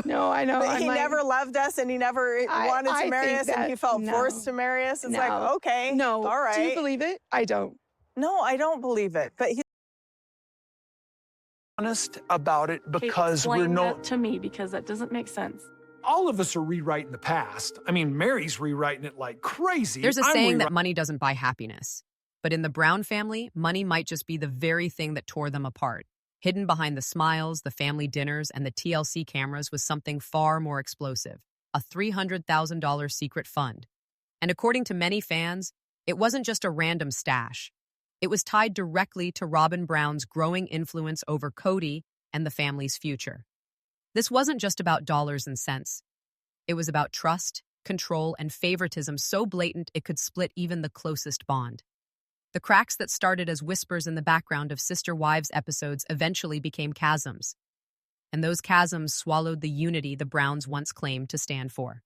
No, I know. But he never loved us, and he never wanted to marry us, and he felt forced to marry us. It's like, okay, no. all right. Do you believe it? I don't. No, I don't believe it. But he's honest about it because we're that to me, because that doesn't make sense. all of us are rewriting the past. I mean, Meri's rewriting it like crazy. There's a saying that money doesn't buy happiness. But in the Brown family, money might just be the very thing that tore them apart. Hidden behind the smiles, the family dinners, and the TLC cameras was something far more explosive, a $300,000 secret fund. And according to many fans, it wasn't just a random stash. It was tied directly to Robyn Brown's growing influence over Kody and the family's future. This wasn't just about dollars and cents. It was about trust, control, and favoritism so blatant it could split even the closest bond. The cracks that started as whispers in the background of Sister Wives episodes eventually became chasms. And those chasms swallowed the unity the Browns once claimed to stand for.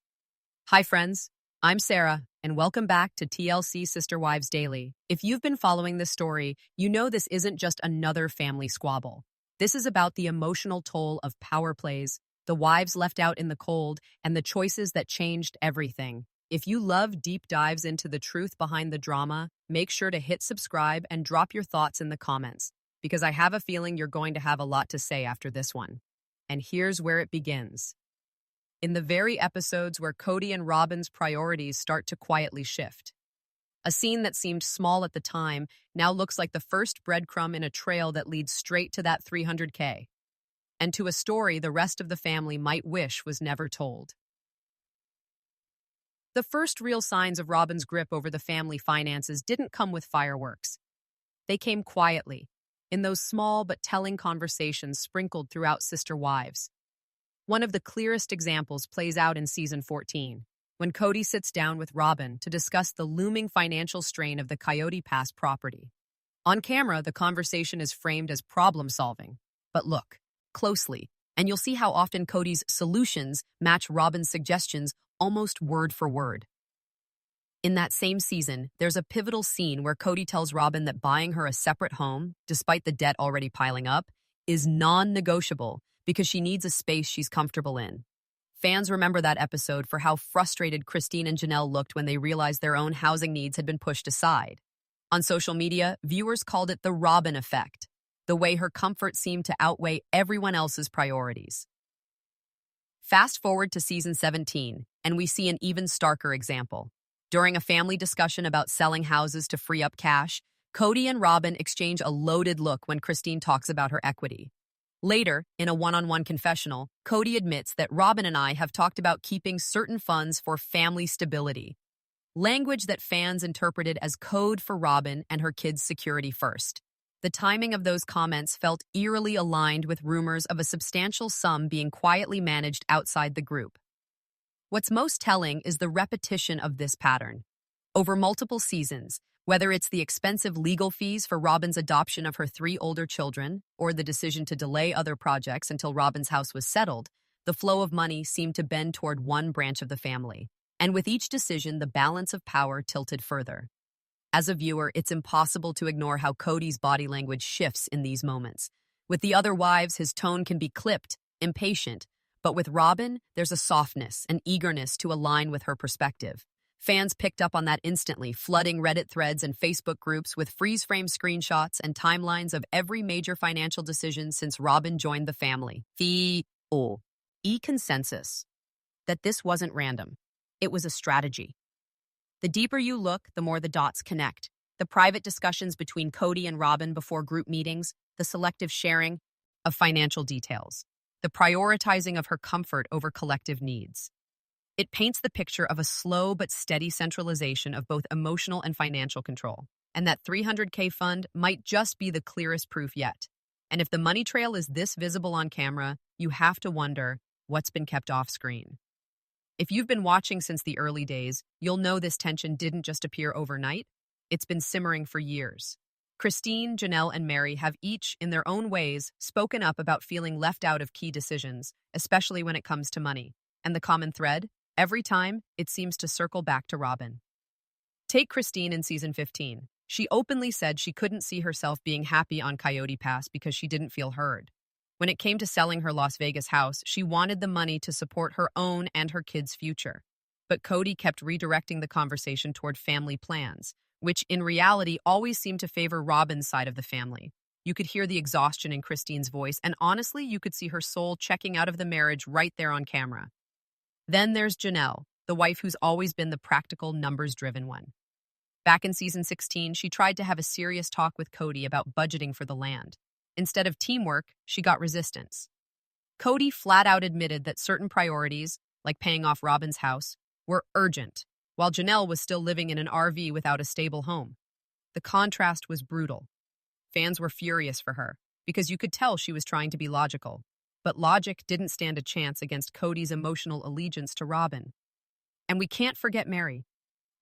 Hi, friends. I'm Sarah, and welcome back to TLC Sister Wives Daily. If you've been following this story, you know this isn't just another family squabble. This is about the emotional toll of power plays, the wives left out in the cold, and the choices that changed everything. If you love deep dives into the truth behind the drama, make sure to hit subscribe and drop your thoughts in the comments, because I have a feeling you're going to have a lot to say after this one. And here's where it begins. In the very episodes where Kody and Robyn's priorities start to quietly shift. A scene that seemed small at the time now looks like the first breadcrumb in a trail that leads straight to that $300K. And to a story the rest of the family might wish was never told. The first real signs of Robyn's grip over the family finances didn't come with fireworks. They came quietly, in those small but telling conversations sprinkled throughout Sister Wives. One of the clearest examples plays out in season 14, when Kody sits down with Robyn to discuss the looming financial strain of the Coyote Pass property. On camera, the conversation is framed as problem-solving. But look closely, and you'll see how often Kody's solutions match Robyn's suggestions almost word for word. In that same season, there's a pivotal scene where Kody tells Robyn that buying her a separate home, despite the debt already piling up, is non-negotiable because she needs a space she's comfortable in. Fans remember that episode for how frustrated Christine and Janelle looked when they realized their own housing needs had been pushed aside. On social media, viewers called it the Robyn effect, the way her comfort seemed to outweigh everyone else's priorities. Fast forward to season 17, and we see an even starker example. During a family discussion about selling houses to free up cash, Kody and Robyn exchange a loaded look when Christine talks about her equity. Later, in a one-on-one confessional, Kody admits that Robyn and I have talked about keeping certain funds for family stability, language that fans interpreted as code for Robyn and her kids' security first. The timing of those comments felt eerily aligned with rumors of a substantial sum being quietly managed outside the group. What's most telling is the repetition of this pattern. Over multiple seasons, whether it's the expensive legal fees for Robyn's adoption of her 3 older children or the decision to delay other projects until Robyn's house was settled, the flow of money seemed to bend toward one branch of the family. And with each decision, the balance of power tilted further. As a viewer, it's impossible to ignore how Kody's body language shifts in these moments. With the other wives, his tone can be clipped, impatient, but with Robyn, there's a softness, an eagerness to align with her perspective. Fans picked up on that instantly, flooding Reddit threads and Facebook groups with freeze-frame screenshots and timelines of every major financial decision since Robyn joined the family. The consensus that this wasn't random. It was a strategy. The deeper you look, the more the dots connect. The private discussions between Kody and Robyn before group meetings, the selective sharing of financial details, the prioritizing of her comfort over collective needs. It paints the picture of a slow but steady centralization of both emotional and financial control. And that $300K fund might just be the clearest proof yet. And if the money trail is this visible on camera, you have to wonder what's been kept off screen. If you've been watching since the early days, you'll know this tension didn't just appear overnight. It's been simmering for years. Christine, Janelle, and Meri have each, in their own ways, spoken up about feeling left out of key decisions, especially when it comes to money. And the common thread? Every time, it seems to circle back to Robyn. Take Christine in season 15. She openly said she couldn't see herself being happy on Coyote Pass because she didn't feel heard. When it came to selling her Las Vegas house, she wanted the money to support her own and her kids' future. But Kody kept redirecting the conversation toward family plans, which in reality always seemed to favor Robyn's side of the family. You could hear the exhaustion in Christine's voice, and honestly, you could see her soul checking out of the marriage right there on camera. Then there's Janelle, the wife who's always been the practical, numbers-driven one. Back in season 16, she tried to have a serious talk with Kody about budgeting for the land. Instead of teamwork, she got resistance. Kody flat out admitted that certain priorities, like paying off Robyn's house, were urgent, while Janelle was still living in an RV without a stable home. The contrast was brutal. Fans were furious for her, because you could tell she was trying to be logical. But logic didn't stand a chance against Kody's emotional allegiance to Robyn. And we can't forget Meri.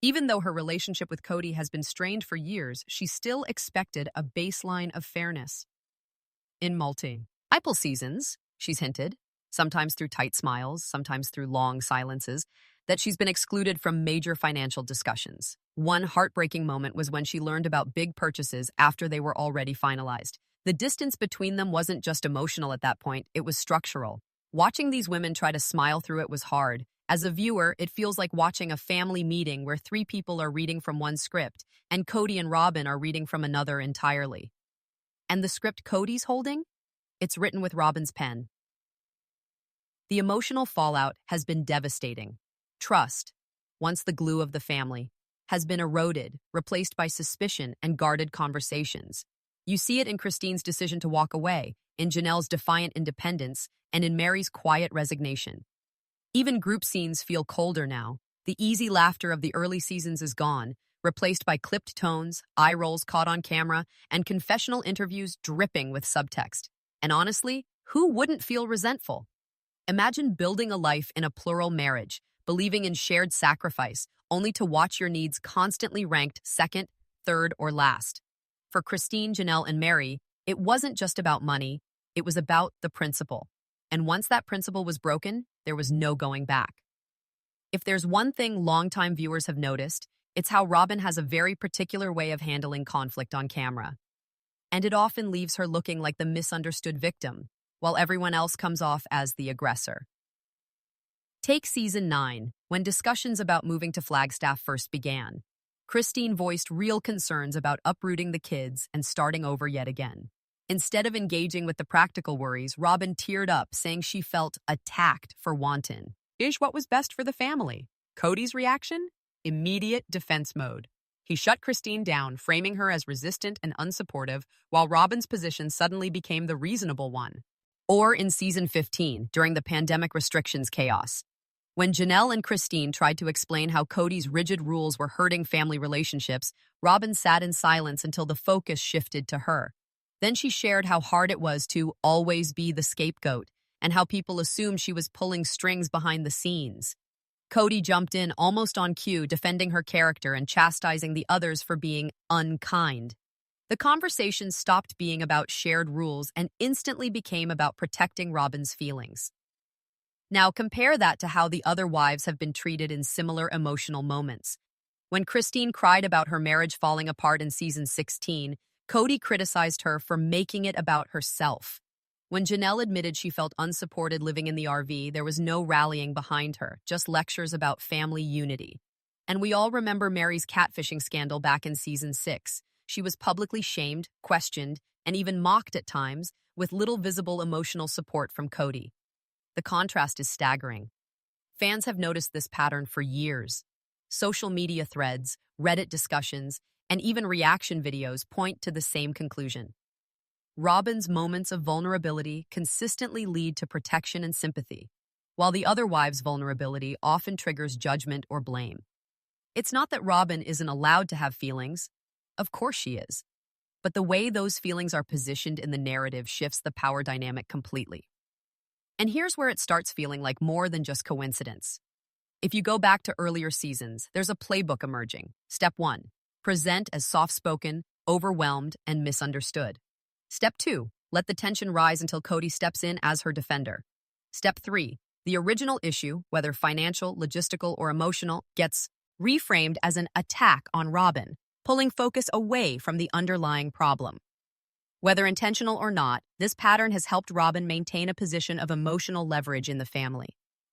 Even though her relationship with Kody has been strained for years, she still expected a baseline of fairness. In multiple seasons, she's hinted, sometimes through tight smiles, sometimes through long silences, that she's been excluded from major financial discussions. One heartbreaking moment was when she learned about big purchases after they were already finalized. The distance between them wasn't just emotional at that point, it was structural. Watching these women try to smile through it was hard. As a viewer, it feels like watching a family meeting where three people are reading from one script, and Kody and Robyn are reading from another entirely. And the script Kody's holding? It's written with Robyn's pen. The emotional fallout has been devastating. Trust, once the glue of the family, has been eroded, replaced by suspicion and guarded conversations. You see it in Christine's decision to walk away, in Janelle's defiant independence, and in Meri's quiet resignation. Even group scenes feel colder now. The easy laughter of the early seasons is gone, replaced by clipped tones, eye rolls caught on camera, and confessional interviews dripping with subtext. And honestly, who wouldn't feel resentful? Imagine building a life in a plural marriage, believing in shared sacrifice, only to watch your needs constantly ranked second, third, or last. For Christine, Janelle, and Meri, it wasn't just about money, it was about the principle. And once that principle was broken, there was no going back. If there's one thing longtime viewers have noticed, it's how Robyn has a very particular way of handling conflict on camera. And it often leaves her looking like the misunderstood victim, while everyone else comes off as the aggressor. Take season 9, when discussions about moving to Flagstaff first began. Christine voiced real concerns about uprooting the kids and starting over yet again. Instead of engaging with the practical worries, Robyn teared up, saying she felt attacked for wanting. Is what was best for the family. Kody's reaction? Immediate defense mode. He shut Christine down, framing her as resistant and unsupportive, while Robyn's position suddenly became the reasonable one. Or in season 15, during the pandemic restrictions chaos. When Janelle and Christine tried to explain how Kody's rigid rules were hurting family relationships, Robyn sat in silence until the focus shifted to her. Then she shared how hard it was to always be the scapegoat, and how people assumed she was pulling strings behind the scenes. Kody jumped in almost on cue, defending her character and chastising the others for being unkind. The conversation stopped being about shared rules and instantly became about protecting Robyn's feelings. Now compare that to how the other wives have been treated in similar emotional moments. When Christine cried about her marriage falling apart in season 16, Kody criticized her for making it about herself. When Janelle admitted she felt unsupported living in the RV, there was no rallying behind her, just lectures about family unity. And we all remember Meri's catfishing scandal back in season 6. She was publicly shamed, questioned, and even mocked at times, with little visible emotional support from Kody. The contrast is staggering. Fans have noticed this pattern for years. Social media threads, Reddit discussions, and even reaction videos point to the same conclusion. Robyn's moments of vulnerability consistently lead to protection and sympathy, while the other wives' vulnerability often triggers judgment or blame. It's not that Robyn isn't allowed to have feelings. Of course she is. But the way those feelings are positioned in the narrative shifts the power dynamic completely. And here's where it starts feeling like more than just coincidence. If you go back to earlier seasons, there's a playbook emerging. Step 1, present as soft-spoken, overwhelmed, and misunderstood. Step 2, let the tension rise until Kody steps in as her defender. Step 3, the original issue, whether financial, logistical, or emotional, gets reframed as an attack on Robyn, pulling focus away from the underlying problem. Whether intentional or not, this pattern has helped Robyn maintain a position of emotional leverage in the family.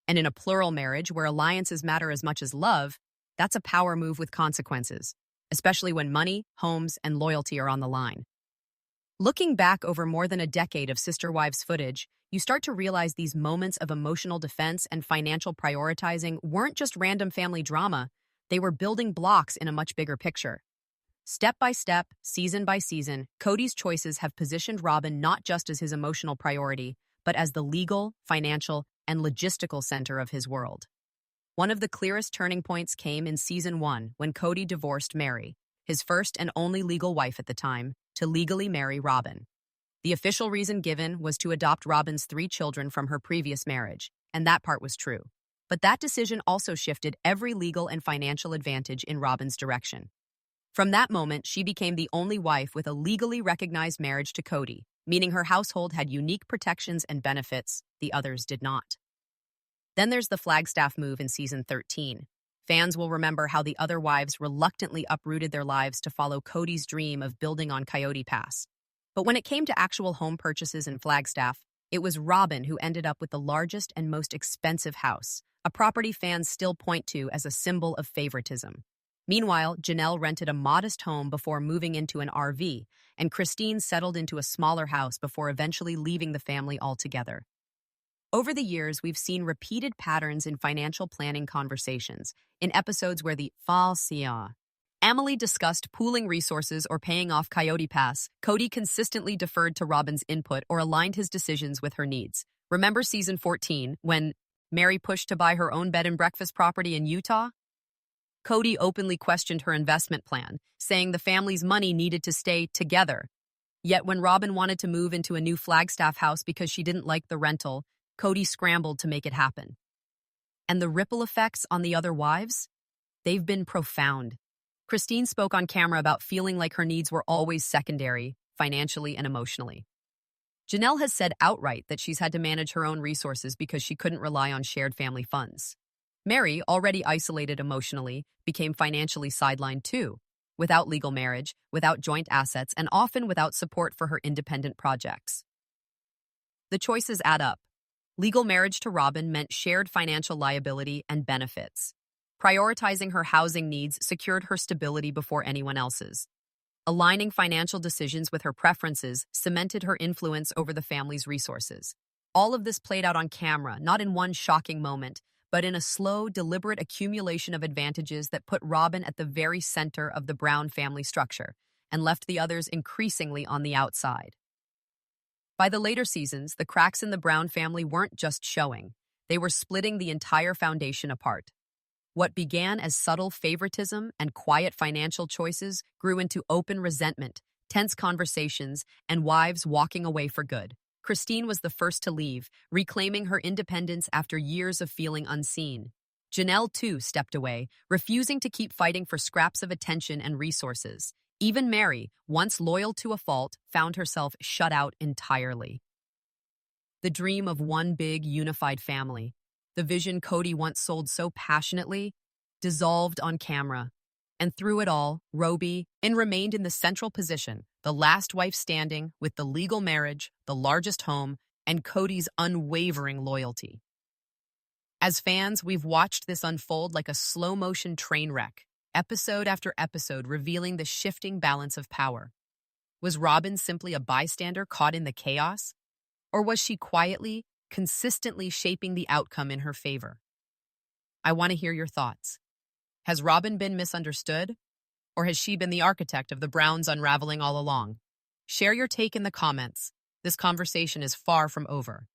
And in a plural marriage where alliances matter as much as love, that's a power move with consequences, especially when money, homes, and loyalty are on the line. Looking back over more than a decade of Sister Wives footage, you start to realize these moments of emotional defense and financial prioritizing weren't just random family drama, they were building blocks in a much bigger picture. Step by step, season by season, Kody's choices have positioned Robyn not just as his emotional priority, but as the legal, financial, and logistical center of his world. One of the clearest turning points came in season 1 when Kody divorced Meri, his first and only legal wife at the time, to legally marry Robyn. The official reason given was to adopt Robyn's 3 children from her previous marriage, and that part was true. But that decision also shifted every legal and financial advantage in Robyn's direction. From that moment, she became the only wife with a legally recognized marriage to Kody, meaning her household had unique protections and benefits the others did not. Then there's the Flagstaff move in season 13. Fans will remember how the other wives reluctantly uprooted their lives to follow Kody's dream of building on Coyote Pass. But when it came to actual home purchases in Flagstaff, it was Robyn who ended up with the largest and most expensive house, a property fans still point to as a symbol of favoritism. Meanwhile, Janelle rented a modest home before moving into an RV, and Christine settled into a smaller house before eventually leaving the family altogether. Over the years, we've seen repeated patterns in financial planning conversations. In episodes where the Emily discussed pooling resources or paying off Coyote Pass, Kody consistently deferred to Robyn's input or aligned his decisions with her needs. Remember season 14, when Meri pushed to buy her own bed and breakfast property in Utah? Kody openly questioned her investment plan, saying the family's money needed to stay together. Yet when Robyn wanted to move into a new Flagstaff house because she didn't like the rental, Kody scrambled to make it happen. And the ripple effects on the other wives? They've been profound. Christine spoke on camera about feeling like her needs were always secondary, financially and emotionally. Janelle has said outright that she's had to manage her own resources because she couldn't rely on shared family funds. Meri, already isolated emotionally, became financially sidelined too, without legal marriage, without joint assets, and often without support for her independent projects. The choices add up. Legal marriage to Robyn meant shared financial liability and benefits. Prioritizing her housing needs secured her stability before anyone else's. Aligning financial decisions with her preferences cemented her influence over the family's resources. All of this played out on camera, not in one shocking moment, but in a slow, deliberate accumulation of advantages that put Robyn at the very center of the Brown family structure and left the others increasingly on the outside. By the later seasons, the cracks in the Brown family weren't just showing. They were splitting the entire foundation apart. What began as subtle favoritism and quiet financial choices grew into open resentment, tense conversations, and wives walking away for good. Christine was the first to leave, reclaiming her independence after years of feeling unseen. Janelle, too, stepped away, refusing to keep fighting for scraps of attention and resources. Even Meri, once loyal to a fault, found herself shut out entirely. The dream of one big, unified family, the vision Kody once sold so passionately, dissolved on camera. And through it all, Robyn remained in the central position, the last wife standing, with the legal marriage, the largest home, and Kody's unwavering loyalty. As fans, we've watched this unfold like a slow-motion train wreck, episode after episode revealing the shifting balance of power. Was Robyn simply a bystander caught in the chaos? Or was she quietly, consistently shaping the outcome in her favor? I want to hear your thoughts. Has Robyn been misunderstood? Or has she been the architect of the Browns' unraveling all along? Share your take in the comments. This conversation is far from over.